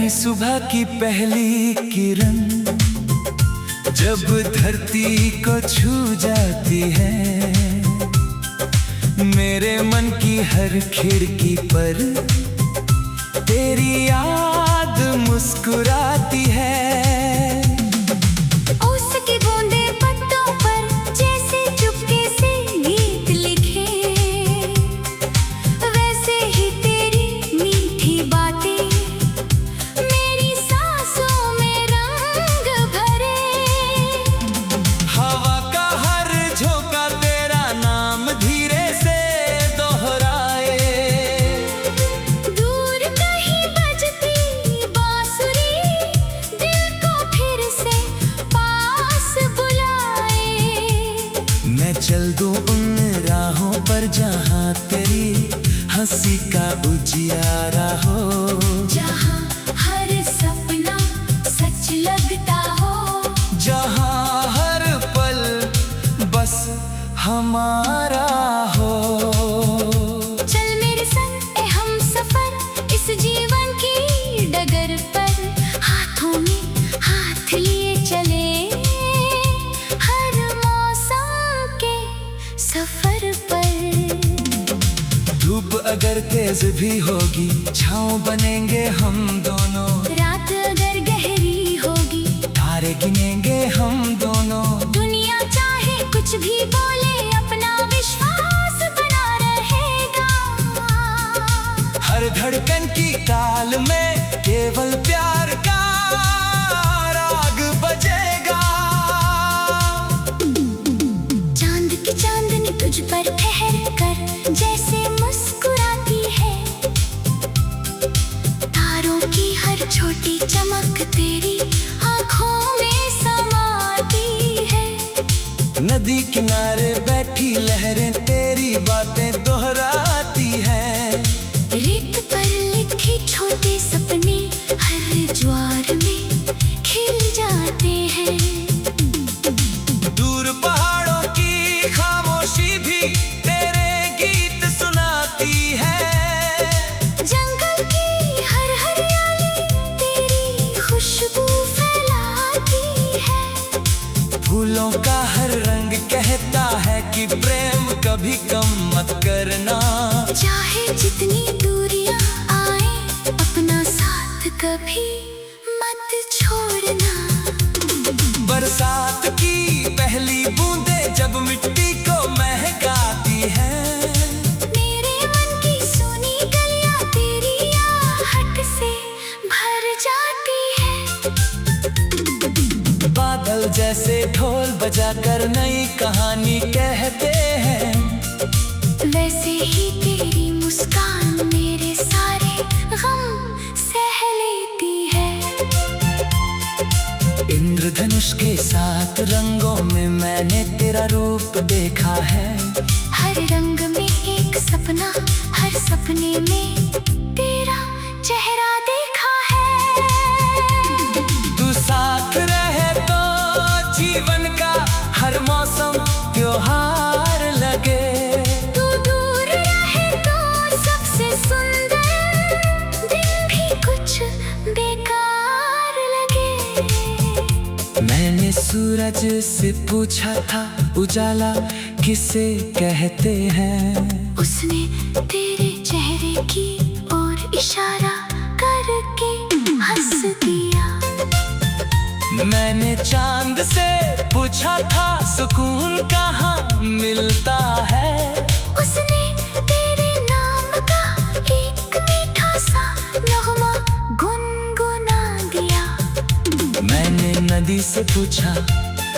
नई सुबह की पहली किरण जब धरती को छू जाती है, मेरे मन की हर खिड़की पर तेरी याद मुस्कुराती है। उसकी बूंदें पत्तों पर जैसे चुपके से गीत लिखे, वैसे ही तेरी मीठी बातें मेरी सांसों में रंग भरे। हवा का हर झोंका तेरा नाम धीरे से दोहराए, दूर कहीं बजती बांसुरी दिल को फिर से पास बुलाए। मैं चल दूं उन राहों पर जहां तेरी हंसी का उजियारा हो, जहाँ हर सपना सच लगता हो, जहां हर पल बस हमारा हो। चल मेरे संग ए हम सफर इस जीवन की डगर पर, हाथों में हाथ लिए चले हर मौसम के सफर पर। धूप अगर तेज भी होगी छाँव बनेंगे हम दोनों, रात अगर गहरी होगी तारे गिनेंगे हम दोनों। दुनिया चाहे कुछ भी बोले अपना विश्वास बना रहेगा। हर धड़कन की ताल में केवल प्यार का राग बजेगा। चांद की चांदनी तुझ पर ठहर कर जैसे मुस्कुराती है, तारों की हर छोटी चमक तेरी आंखों में समाती है। नदी किनारे बैठी लहरें तेरी बातें दोहराती हैं, रेत पर लिखे छोटे सपने हर ज्वार में खिल जाते हैं। दूर पहाड़ों की खामोशी भी तेरे गीत सुनाती है, जंगल की हर हरियाली तेरी खुशबू फैलाती है। फूलों का हर रंग कहता है कि प्रेम कभी कम मत करना। चाहे जितनी दूरियां आए अपना साथ कभी मत छोड़ना। बरसात की पहली बूंदें जब मिट्टी को महकाती हैं, मेरे मन की सूनी गलियां तेरी आहट से भर जाती है। बादल जैसे ढोल बजाकर नई कहानी कहते हैं, वैसे ही तेरी मुस्कान मेरे सारे गम सह लेती है। इंद्रधनुष के सात रंगों में मैंने तेरा रूप देखा है, हर रंग में एक सपना, हर सपने में तेरा चेहरा देखा है। तू साथ रहे तो जीवन का हर मौसम त्योहार लगे, तू दूर रहे तो सबसे सुंदर दिन भी कुछ बेकार लगे। मैंने सूरज से पूछा था उजाला किसे कहते हैं, उसने तेरे चेहरे की ओर इशारा करके हंस दिया। मैंने चांद से पूछा था सुकून कहाँ मिलता है, उसने तेरे नाम का एक मीठा सा नगमा गुनगुना दिया। मैंने नदी से पूछा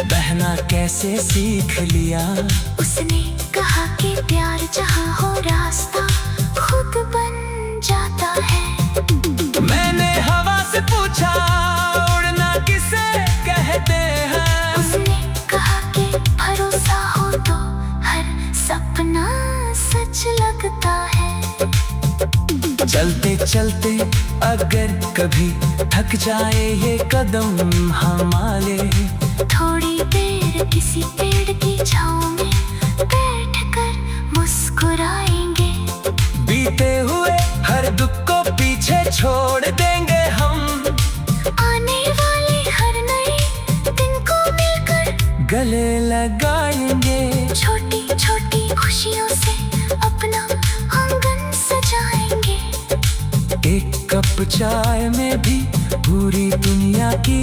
बहना कैसे सीख लिया, उसने कहा कि प्यार जहाँ हो रास्ता खुद बन जाता है। मैंने हवा से पूछा उड़ना किसे कहते हैं, उसने कहा कि भरोसा हो तो हर सपना सच लगता है। चलते चलते अगर कभी थक जाए ये कदम हमारे, थोड़ी देर किसी पेड़ की छाँव में बैठकर मुस्कुराएंगे। बीते हुए हर दुख को पीछे छोड़ देंगे हम। गले लगाएंगे। छोटी छोटी खुशियों से अपना आंगन सजाएंगे। एक कप चाय में भी पूरी दुनिया की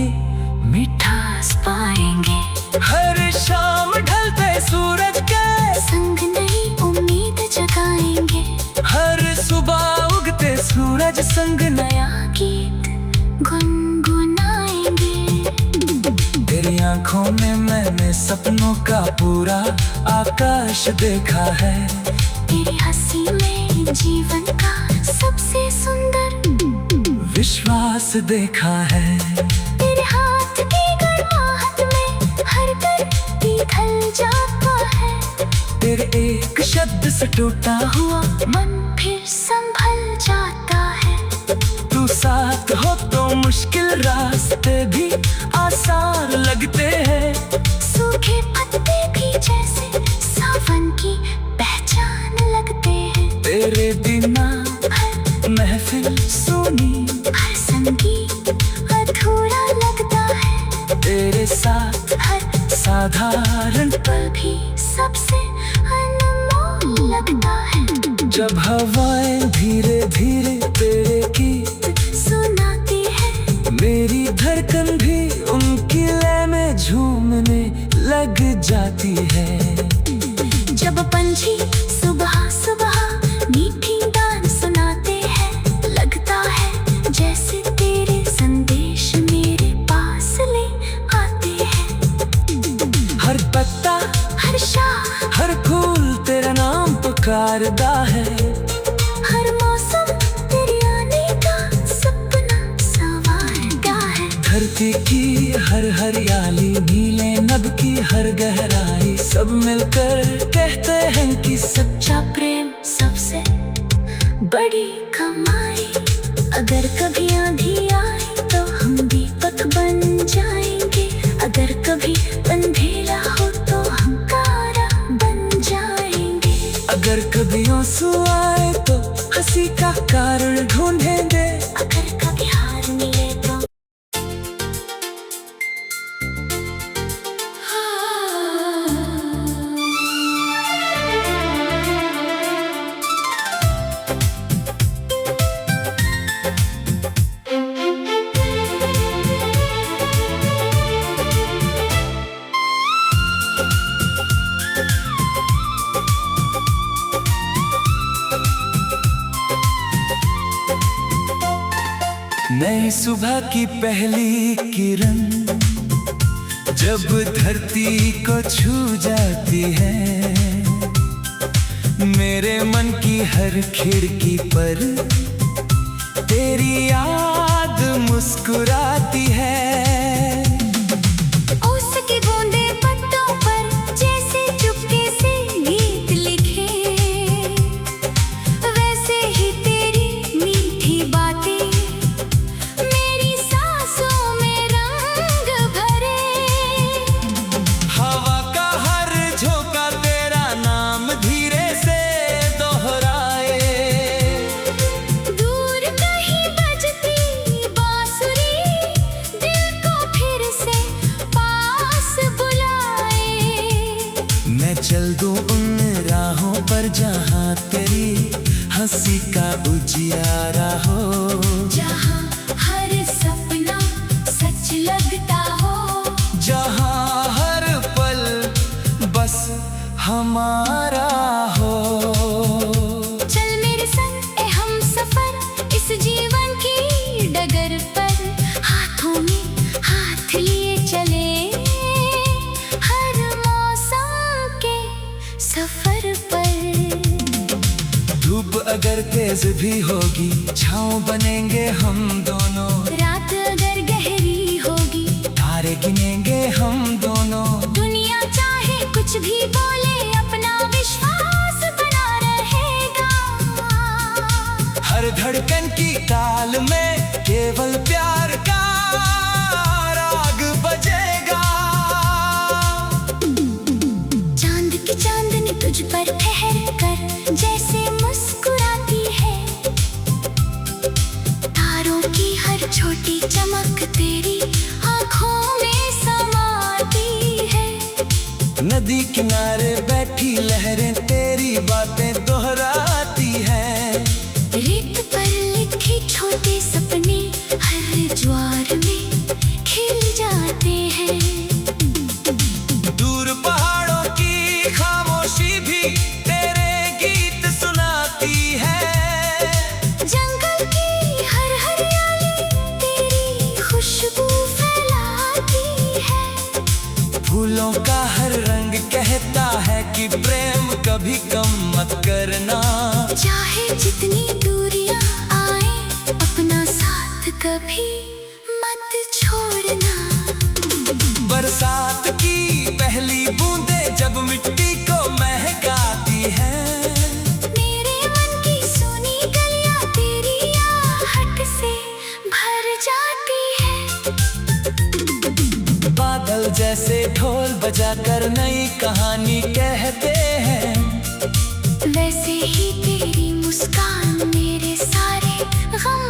मिठास पाएंगे। हर शाम ढलते सूरज के संग नई उम्मीद जगाएंगे। हर सुबह उगते सूरज संग नया गीत गुनगुनाएंगे। तेरी आंखों में मैंने सपनों का पूरा आकाश देखा है। तेरी हंसी में जीवन का सबसे सुंदर विश्वास देखा है। तेरे हाथ की गर्माहट में हर दर्द ढल जाता है। तेरे एक शब्द से टूटा हुआ मन फिर संभल जाता है। तू साथ हो तो मुश्किल रास्ते भी आसान लगते हैं। सूखे पत्ते भी जैसे सावन की पहचान लगते हैं। तेरे बिना महफिल सुनी, हर संगीत अधूरा लगता है। तेरे साथ हर साधारण पल भी सबसे अनमोल लगता है। जब हवाएं धीरे धीरे तेरे गीत सुनाती है, मेरी धड़कन भी उनकी लय में झूमने लग जाती है। जब पंछी सुबह सुबह मीठी गान सुनाते हैं, लगता है जैसे तेरे संदेश मेरे पास ले आते हैं। हर पत्ता हर शाख हर फूल तेरा नाम पुकारदा है। हर मौसम तेरे आने का सपना संवारता है। धरती की हर हरियाली, नीले नभ की हर गहराई, सब मिलकर कहते हैं कि सच्चा प्रेम सबसे बड़ी कमाई। अगर कभी आंधी आए तो हम दीपक बन जाएंगे। अगर कभी अंधेरा हो तो हम तारा बन जाएंगे। अगर कभी आंसू आए तो हंसी का कारण ढूंढेंगे। अगर कभी हार मिले तो नई सुबह की पहली किरण जब धरती को छू जाती है, मेरे मन की हर खिड़की पर तेरी याद मुस्कुराती है। ओस की बूंदें पत्तों पर जैसे चुपके से गीत लिखे, वैसे ही तेरी मीठी बातें मेरी सांसों में रंग भरे। हवा का हर झोंका तेरा नाम धीरे से दोहराए। दूर कहीं बजती बांसुरी दिल को फिर से पास बुलाए। मैं चल दूं उन राहों पर जहाँ तेरी हंसी का उजियारा हो। जहाँ हर सपना सच लगता हो। जहाँ हर पल बस हमारा हो। चल मेरे संग ए हम सफर इस जीवन की डगर पर, हाथों में हाथ लिए चले हर मौसम के सफर पर। धूप अगर तेज भी होगी, छाँव बनेंगे हम दोनों। रात अगर गहरी होगी, तारे गिनेंगे हम दोनों। दुनिया चाहे कुछ भी बोले, अपना विश्वास बना रहेगा। हर धड़कन की ताल में केवल प्यार का राग बजेगा। चांद की चांदनी तुझ पर ठहर कर जैसे मुस्कुराती है। तारों की हर छोटी चमक तेरी आंखों में समाती है। किनारे बैठी लहरें तेरी बातें दोहराती हैं। रेत पर लिखे छोटे सपने हर ज्वार में खिल जाते हैं। दूर पहाड़ों की खामोशी भी तेरे गीत सुनाती है। जंगल की हर हरियाली तेरी खुशबू फैलाती है। फूलों का हर रंग कहता है कि प्रेम कभी कम मत करना। चाहे जितनी दूरियां आए अपना साथ कभी मत छोड़ना। बरसात की पहली बूंदें जब मिट्टी को महकाती हैं। मेरे मन की सुनी गलियां तेरी आहट से भर जाती है। बादल जैसे ढोल बजाकर नई कहानी कहते हैं। वैसे ही तेरी मुस्कान मेरे सारे गम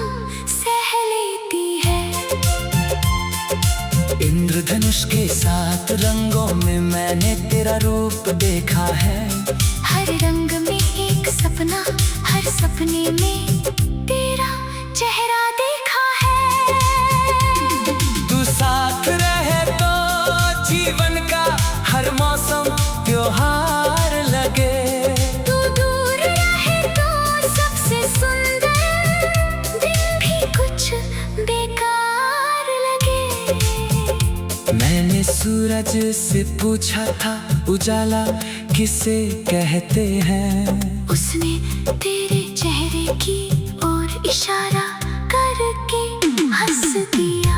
सह लेती है। इंद्रधनुष के सात रंगों में मैंने तेरा रूप देखा है। हर रंग में एक सपना, हर सपने में तेरा चेहरा देखा है। तू साथ रहे तो जीवन का हर मौसम त्योहार लगे। तू दूर रहे तो सबसे सुंदर दिन भी कुछ बेकार लगे। मैंने सूरज से पूछा था उजाला किसे कहते हैं। उसने तेरे चेहरे की ओर इशारा करके हंस दिया।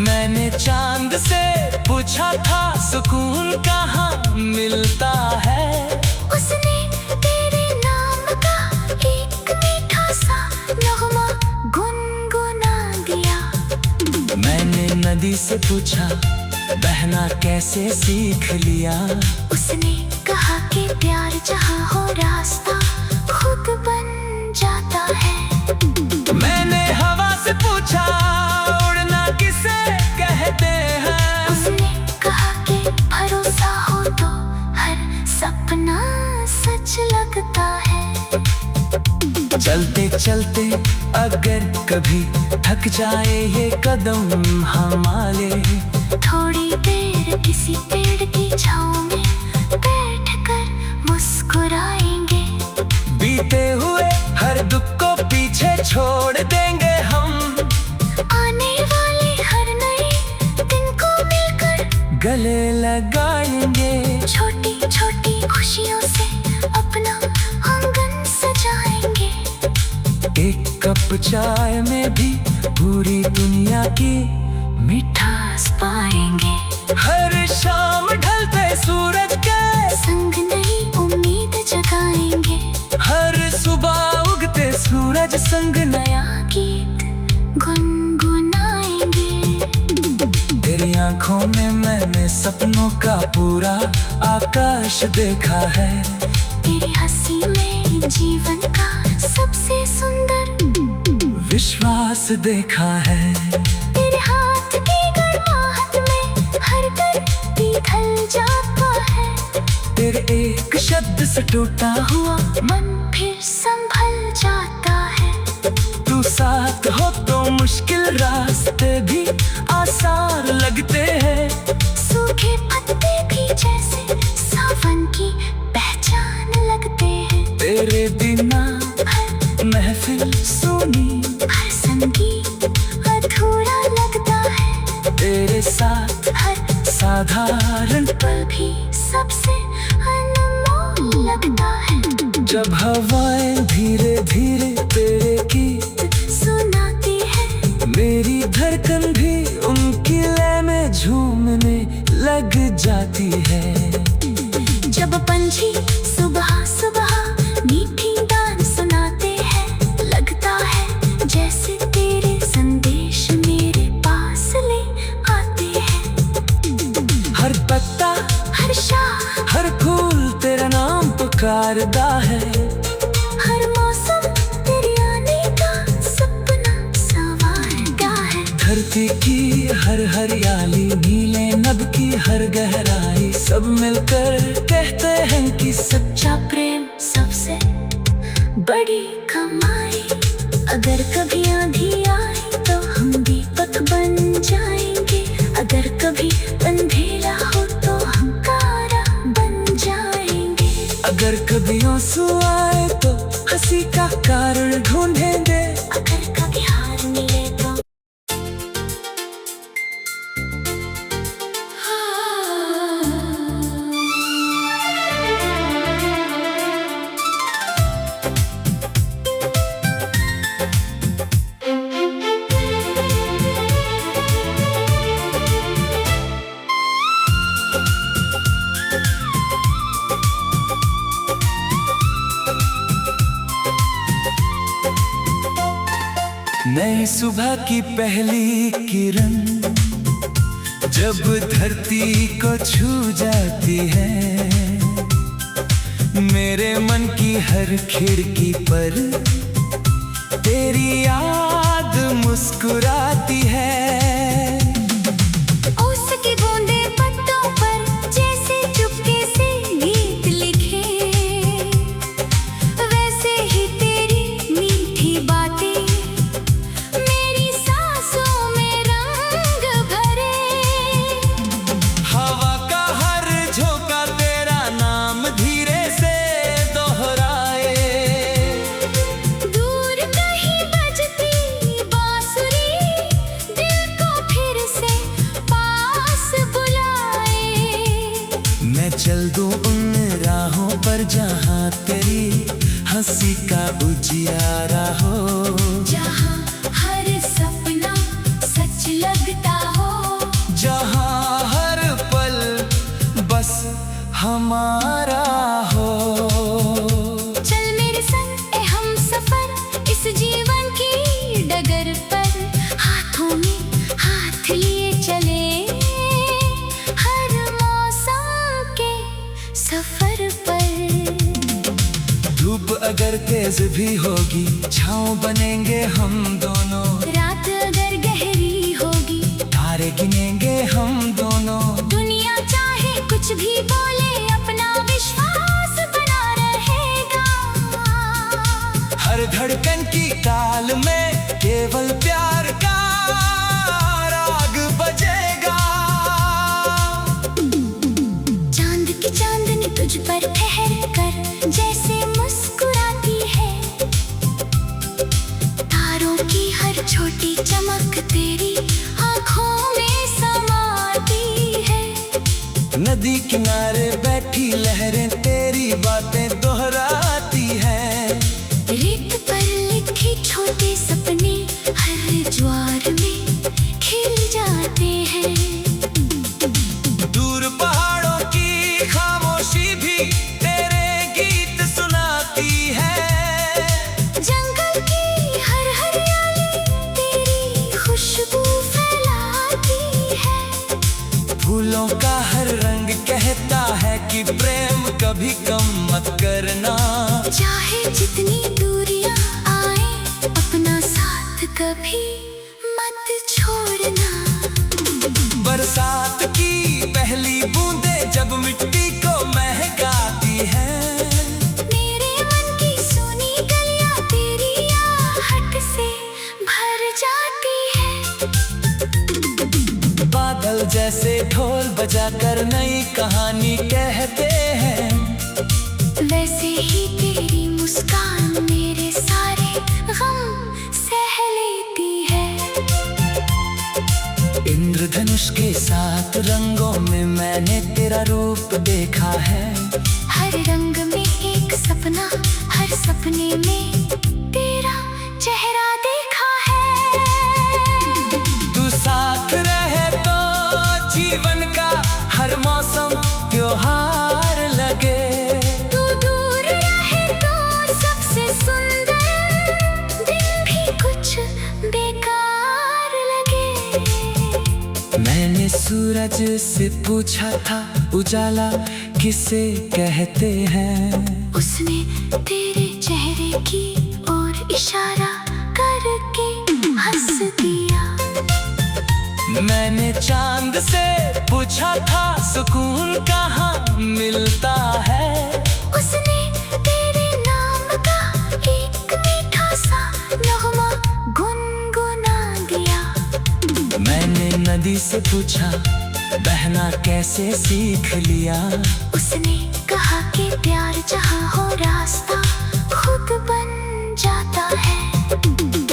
मैंने चांद से पूछा था सुकून कहाँ मिलता है। उसने तेरे नाम का एक मीठा सा नगमा गुनगुना दिया। मैंने नदी से पूछा बहना कैसे सीख लिया। उसने कहा कि प्यार जहाँ हो रास्ता खुद बन जाता है। मैंने हवा से पूछा उड़ना किसे कहते हैं। उसने कहा कि भरोसा हो तो हर सपना सच लगता है। चलते चलते अगर कभी थक जाए ये कदम हमारे, थोड़ी देर किसी पेड़ की छांव में बैठकर मुस्कुराएंगे। बीते हुए हर दुख को पीछे छोड़ देंगे हम। आने वाले हर नए दिन को मिलकर गले लगाएंगे। छोटी छोटी खुशियों से अपना आंगन सजाएंगे। एक कप चाय में भी पूरी दुनिया की मिठास पाएंगे। हर शाम ढलते सूरज के संग नई उम्मीद जगाएंगे। हर सुबह उगते सूरज संग नया गीत गुनगुनाएंगे। तेरी आंखों में मैंने सपनों का पूरा आकाश देखा है। तेरी हंसी में जीवन का सबसे सुंदर विश्वास देखा है। तेरे हाथ की गर्माहट में हर दर्द ढल जाता है। तेरे एक शब्द से टूटा हुआ मन फिर संभल जाता है। तू साथ हो तो मुश्किल रास्ते भी आसान लगते हैं। सूखे पत्ते भी जैसे सावन की पहचान लगते हैं। तेरे बिना हर महफिल सुनी, हर संगीत अधूरा लगता है। तेरे साथ हर साधारण पल भी सबसे अनमोल लगता है। जब हवाएं धीरे धीरे तेरे गीत सुनाती है, मेरी धड़कन भी उनकी लय में झूमने लग जाती है। जब पंछी सुबह सुबह मीठी गान सुनाते हैं, लगता है जैसे तेरे संदेश मेरे पास ले आते हैं। हर पत्ता हर शाम हर फूल तेरा नाम पुकारदा है। हर मौसम तेरे आने का सपना संवारता है। धरती की हर हरियाली नीले नभ की हर गहराई सब मिलकर कहते हैं कि सच्चा प्रेम सबसे बड़ी कमाई। अगर कभी आंधी आए तो हम दीपक बन जाएंगे, अगर कभी अंधेरा हो तो हम तारा बन जाएंगे। अगर कभी आंसू आए तो हंसी का कारण ढूंढेंगे, अगर कभी हार मिले तो नई सुबह की पहली किरण जब धरती को छू जाती है, मेरे मन की हर खिड़की पर तेरी याद मुस्कुराती है। ओस की बूंदे पत्तों पर जैसे चुपके से गीत लिखे, वैसे ही तेरी मीठी बातें मेरी सांसों में रंग भरे। हवा का हर झोंका तेरा नाम धीरे से दोहराए, दूर कहीं बजती बांसुरी दिल को फिर से पास बुलाए। मैं चल दूं उन राहों पर जहाँ तेरी हंसी का उजियारा हो, जहाँ हर सपना सच लगता हो, जहाँ हर पल बस हमारा हो। चल मेरे संग ए हम सफर इस जीवन की डगर पर, हाथों में हाथ लिए चले हर मौसम के सफर पर। धूप अगर तेज भी होगी छाँव बनेंगे हम दोनों, रात अगर गहरी होगी तारे गिनेंगे हम दोनों। दुनिया चाहे कुछ भी बोले अपना विश्वास बना रहेगा। हर धड़कन की ताल में केवल प्यार का राग बजेगा। चांद की चांदनी तुझ पर ठहर कर जैसे मुस्कुराती है, तारों की हर छोटी चमक तेरी आंखों में समाती है। नदी किनारे बैठी लहरें तेरी बातें दोहराती हैं, रेत पर लिखे छोटे सपने हर ज्वार में खिल जाते हैं। दूर पहाड़ों की खामोशी भी तेरे गीत सुनाती है, जंगल की हर हरियाली तेरी खुशबू फैलाती है। फूलों का हर रंग कहता है कि प्रेम कभी कम मत करना। चाहे जितनी दूरियां आए अपना साथ कभी मत छोड़ना। बरसात की पहली बूंदें जब मिट्टी को महकाती है, मेरे मन की सुनी गलियां तेरी आहट से भर जाती है। बादल जैसे ढोल बजाकर नई कहानी कहते हैं, वैसे ही तेरी मुस्कान मेरे सारे गम सह लेती है। इंद्रधनुष के सात रंगों में मैंने तेरा रूप देखा है, हर रंग में एक सपना, हर सपने में तेरा चेहरा देखा है। तू साथ रहे तो जीवन का हर मौसम त्योहार लगे, तू दूर रहे तो सबसे सुंदर दिन भी कुछ बेकार लगे। मैंने सूरज से पूछा था उजाला किसे कहते हैं, उसने तेरे चेहरे की ओर इशारा करके हंस दिया। मैंने चांद से पूछा था सुकून कहाँ मिलता है। उसने तेरे नाम का एक मीठा सा नगमा गुनगुना दिया। मैंने नदी से पूछा बहना कैसे सीख लिया। उसने कहा कि प्यार जहाँ हो रास्ता खुद बन जाता है।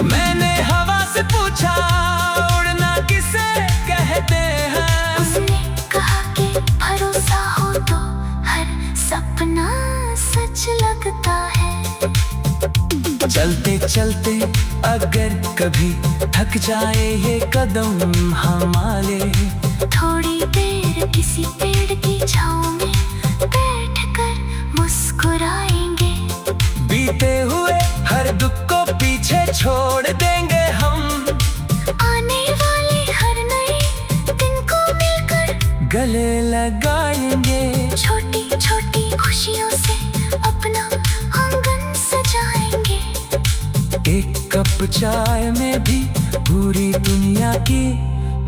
मैंने हवा से पूछा उड़ना किसे कहते हैं। उसने कहा कि भरोसा हो तो हर सपना सच लगता है। चलते चलते अगर कभी थक जाए ये कदम हमारे, थोड़ी देर किसी पेड़ की छाँव में बैठकर मुस्कुराएंगे। बीते हुए हर दुख को पीछे छोड़ देंगे हम। आने वाले हर नए दिन को मिलकर गले लगाएंगे। छोटी छोटी खुशियों से अपना आंगन सजाएंगे। एक कप चाय में भी पूरी दुनिया की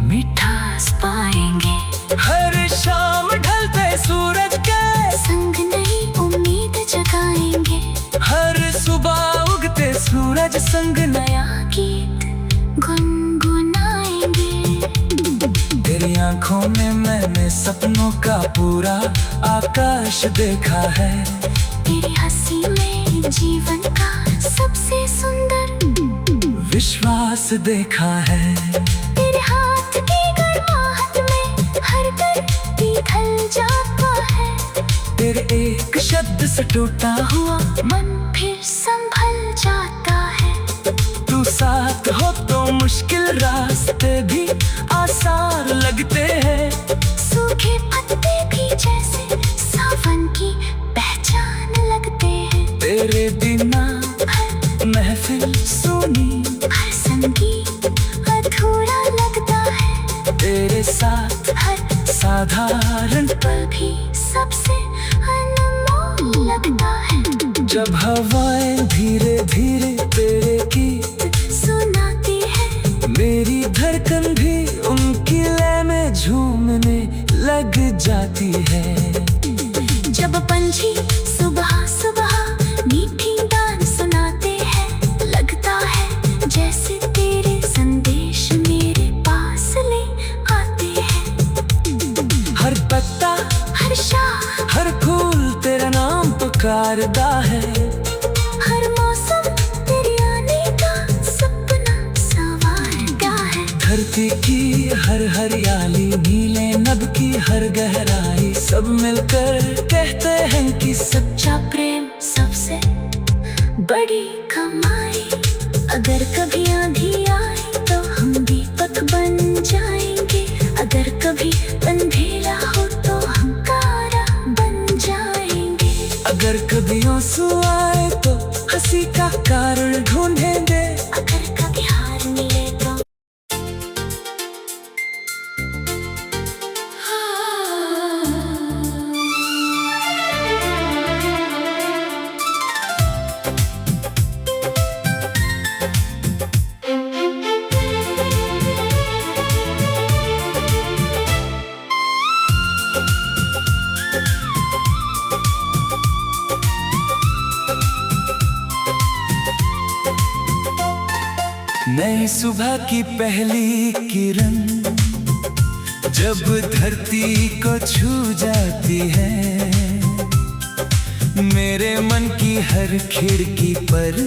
मिठास पाएंगे। हर शाम ढलते सूरज के संग नई उम्मीद जगाएंगे। हर सुबह उगते सूरज संग नया गीत गुनगुनाएंगे। तेरी आंखों में मैंने सपनों का पूरा आकाश देखा है। तेरी हंसी में जीवन का सबसे सुंदर विश्वास देखा है। तेरे हाथ की गर्माहट में हर दर्द पिघल जाता है। तेरे एक शब्द से टूटा हुआ मन फिर संभल जाता है। तू साथ हो तो मुश्किल रास्ते भी आसान लगते हैं। सूखे पत्ते भी जैसे सावन की पहचान लगते हैं। तेरे बिना महफिल सुनी, हर संगीत अधूरा लगता है। तेरे साथ हर साधारण पल भी सबसे अनमोल लगता है। जब हवाएं धीरे धीरे तेरे गीत सुनाती है, मेरी धड़कन भी उनकी लय में झूमने लग जाती है। जब पंछी सुबह सुबह मीठी गान सुनाते हैं, लगता है जैसे तेरे संदेश मेरे पास ले आते हैं। हर पत्ता हर शाख हर फूल तेरा नाम पुकारदा है। हर मौसम तेरे आने का सपना संवारता है। धरती की हर हरियाली नीले नभ की हर गहराई सब मिलकर कहते हैं कि सच्चा प्रेम सबसे बड़ी कमाई। अगर कभी आंधी आए तो हम दीपक बन जाएंगे। अगर कभी अंधेरा हो तो हम तारा बन जाएंगे। अगर कभी आंसू आए तो हंसी का कारण ढूंढेंगे। अगर कभी हार मिले तो नई सुबह की पहली किरण जब धरती को छू जाती है, मेरे मन की हर खिड़की पर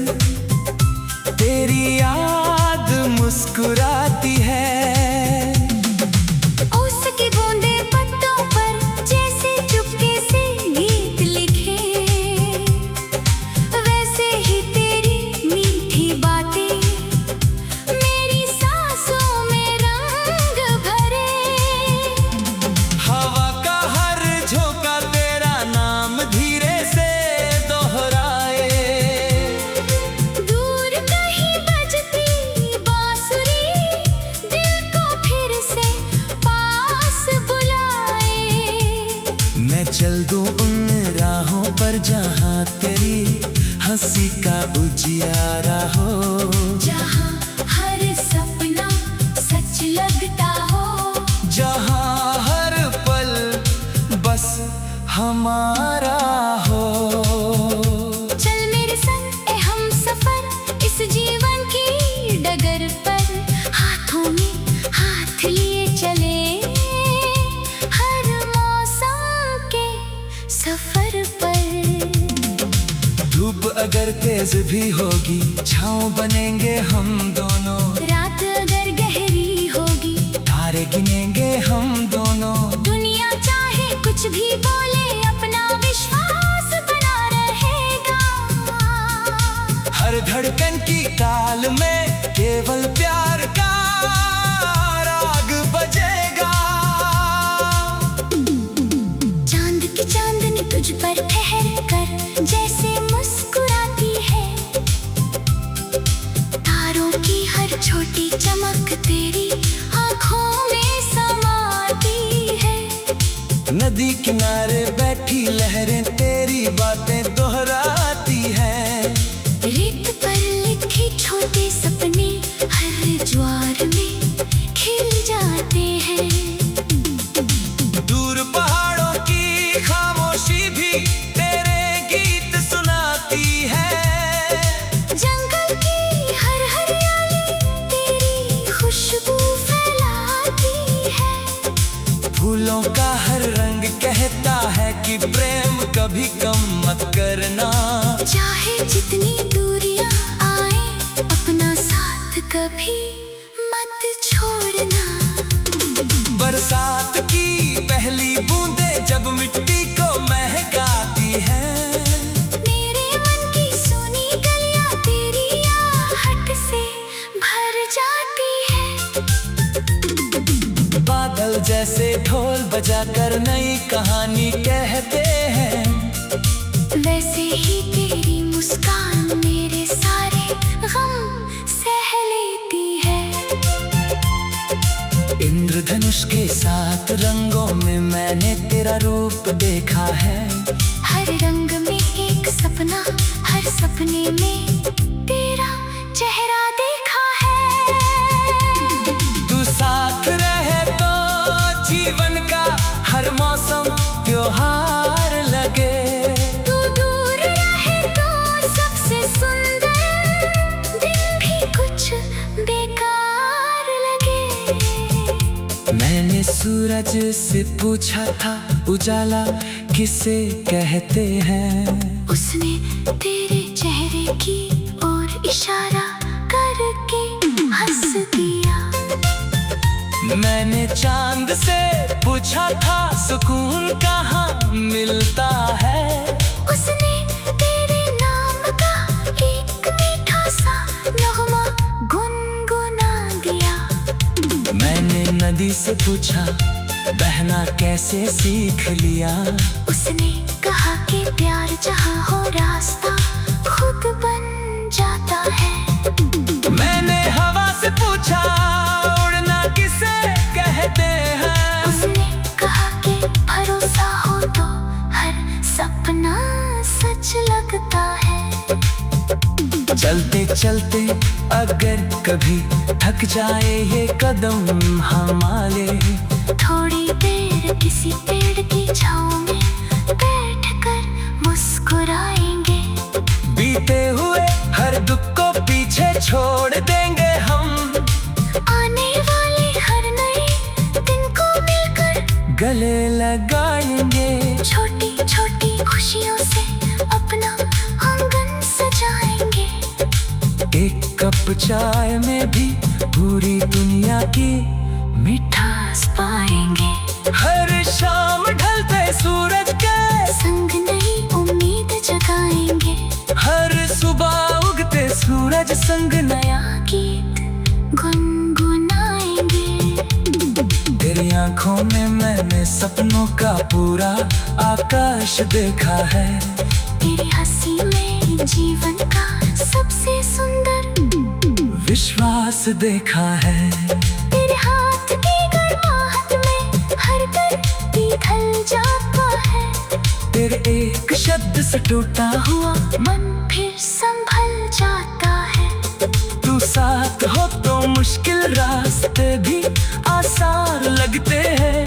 तेरी याद मुस्कुराती है। ओस की बूंदें पत्तों पर जैसे चुपके से गीत लिखे, वैसे ही तेरी मीठी बातें मेरी सांसों में रंग भरे। हवा का हर झोंका तेरा नाम धीरे से दोहराए। दूर कहीं बजती बांसुरी दिल को फिर से पास बुलाए। मैं चल दूं उन राहों पर जहाँ तेरी हंसी का उजियारा हो। जहाँ हर सपना सच लगता हो। अगर तेज भी होगी, छाँव बनेंगे हम दोनों। रात अगर गहरी होगी, तारे गिनेंगे हम दोनों। दुनिया चाहे कुछ भी बोले, अपना विश्वास बना रहेगा। हर धड़कन की ताल में केवल प्यार का राग बजेगा। चांद की चांदनी तुझ पर ठहर कर जैसे मुस्कुराती है, तारों की हर छोटी चमक तेरी आंखों में समाती है। नदी किनारे बैठी लहरें तेरी बातें दोहराती हैं। रेत पर लिखे छोटे सपने हर ज्वार में खिल जाते हैं। दूर पहाड़ों की खामोशी भी तेरे गीत सुनाती है। जंगल की हर हरियाली तेरी खुशबू फैलाती है। फूलों का हर रंग कहता है कि प्रेम कभी कम मत करना। चाहे जितनी दूरियां आए, अपना साथ कभी मत छोड़ना। बरसात की पहली बूंदें जब मिट्टी को महकाती हैं। मेरे मन की सुनी गलियां तेरी आहट से भर जाती है। बादल जैसे ढोल बजाकर नई कहानी कहते हैं। वैसे ही तेरी मुस्कान मेरे सारे गम सह लेती है। इंद्रधनुष के 7 रंगों में मैंने तेरा रूप देखा है। हर रंग में एक सपना, हर सपने में तेरा चेहरा देखा है। तू साथ रहे तो जीवन का हर मौसम त्योहार लगे। तू दूर रहे तो सबसे सुंदर दिन भी कुछ बेकार लगे। मैंने सूरज से पूछा था, उजाला किसे कहते हैं। उसने तेरे चेहरे की ओर इशारा करके हंस दिया। मैंने चांद से पूछा था, सुकून कहाँ मिलता है। उसने तेरे नाम का एक मीठा सा नगमा गुनगुना दिया। मैंने नदी से पूछा, बहना कैसे सीख लिया। उसने कहा कि प्यार जहाँ हो रास्ता खुद बन जाता है। मैंने हवा से पूछा, उड़ना किसे कहते हैं। उसने कहा कि भरोसा हो तो हर सपना सच लगता है। चलते चलते अगर कभी थक जाए ये कदम हमारे, थोड़ी देर किसी पेड़ की छाँव में बैठकर मुस्कुराएंगे। बीते हुए हर दुख को पीछे छोड़ देंगे हम। आने वाले हर नए दिन को मिलकर गले लगाएंगे। छोटी छोटी खुशियों से अपना आंगन सजाएंगे। एक कप चाय में भी पूरी दुनिया की मिठास पाएंगे। हर शाम ढलते सूरज के संग नई उम्मीद जगाएंगे। हर सुबह उगते सूरज संग नया गीत गुनगुनाएंगे। तेरी आंखों में मैंने सपनों का पूरा आकाश देखा है। तेरी हंसी में जीवन का सबसे सुंदर विश्वास देखा है। तेरे हाथ की गर्माहट में हर दर्द पिघल जाता है। तेरे एक शब्द से टूटा हुआ मन फिर संभल जाता है। तू साथ हो तो मुश्किल रास्ते भी आसान लगते हैं।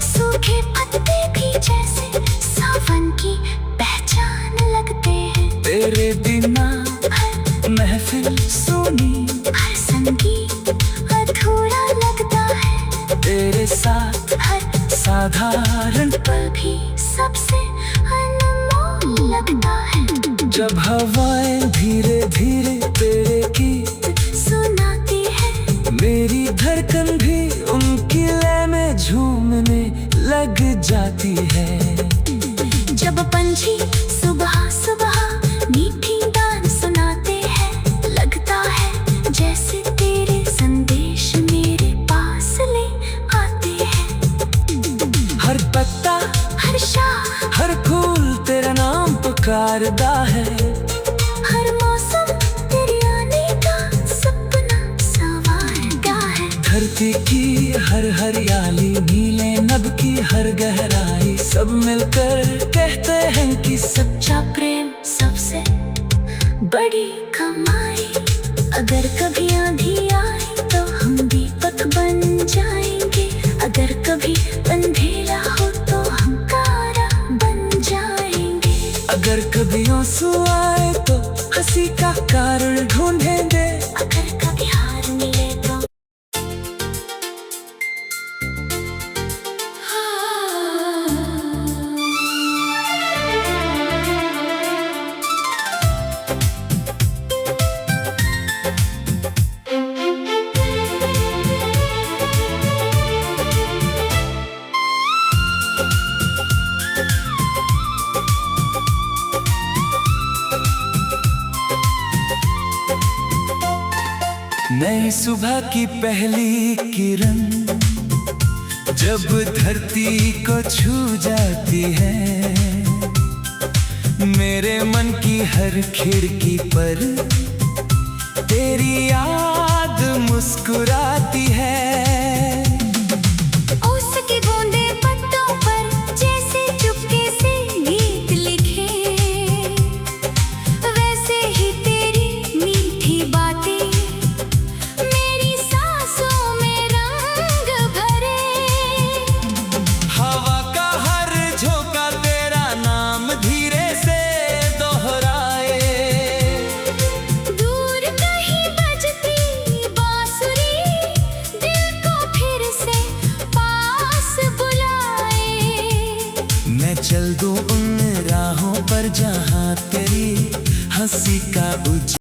सूखे पत्ते भी जैसे सावन की पहचान लगते हैं। तेरे बिना हर महफिल सुनी, हर संगीत अधूरा लगता है। तेरे साथ हर साधारण पल भी सबसे अनमोल लगता है। जब हवाएं धीरे धीरे तेरे गीत सुनाती है, मेरी धड़कन भी उनकी लय में झूमने लग जाती है। जब पंछी सुबह सुबह मीठी गान सुनाते हैं, लगता है जैसे तेरे संदेश मेरे पास ले आते हैं। हर पत्ता हर शाख, हर फूल तेरा नाम पुकारदा है। हर मौसम तेरे आने का सपना संवारता है। धरती की हर हरियाली, नीले नभ की हर गहराई, सब मिलकर कहते हैं कि सच्चा प्रेम सबसे बड़ी कमाई। अगर कभी आंधी आए तो हम दीपक बन जाएंगे, अगर कभी अंधेरा हो तो हम तारा बन जाएंगे। अगर कभी आंसू आए तो हंसी का कारण ढूंढेंगे। अगर कभी हार मिले तो नई सुबह की पहली किरण जब धरती को छू जाती है, मेरे मन की हर खिड़की पर तेरी याद मुस्कुराती है। ओस की बूंदें पत्तों पर जैसे चुपके से गीत लिखे, वैसे ही तेरी मीठी बातें मेरी सांसों में रंग भरे। हवा का हर झोंका तेरा नाम धीरे से दोहराए। दूर कहीं बजती बांसुरी दिल को फिर से पास बुलाए। मैं चल दूं उन राहों पर जहां तेरी हंसी का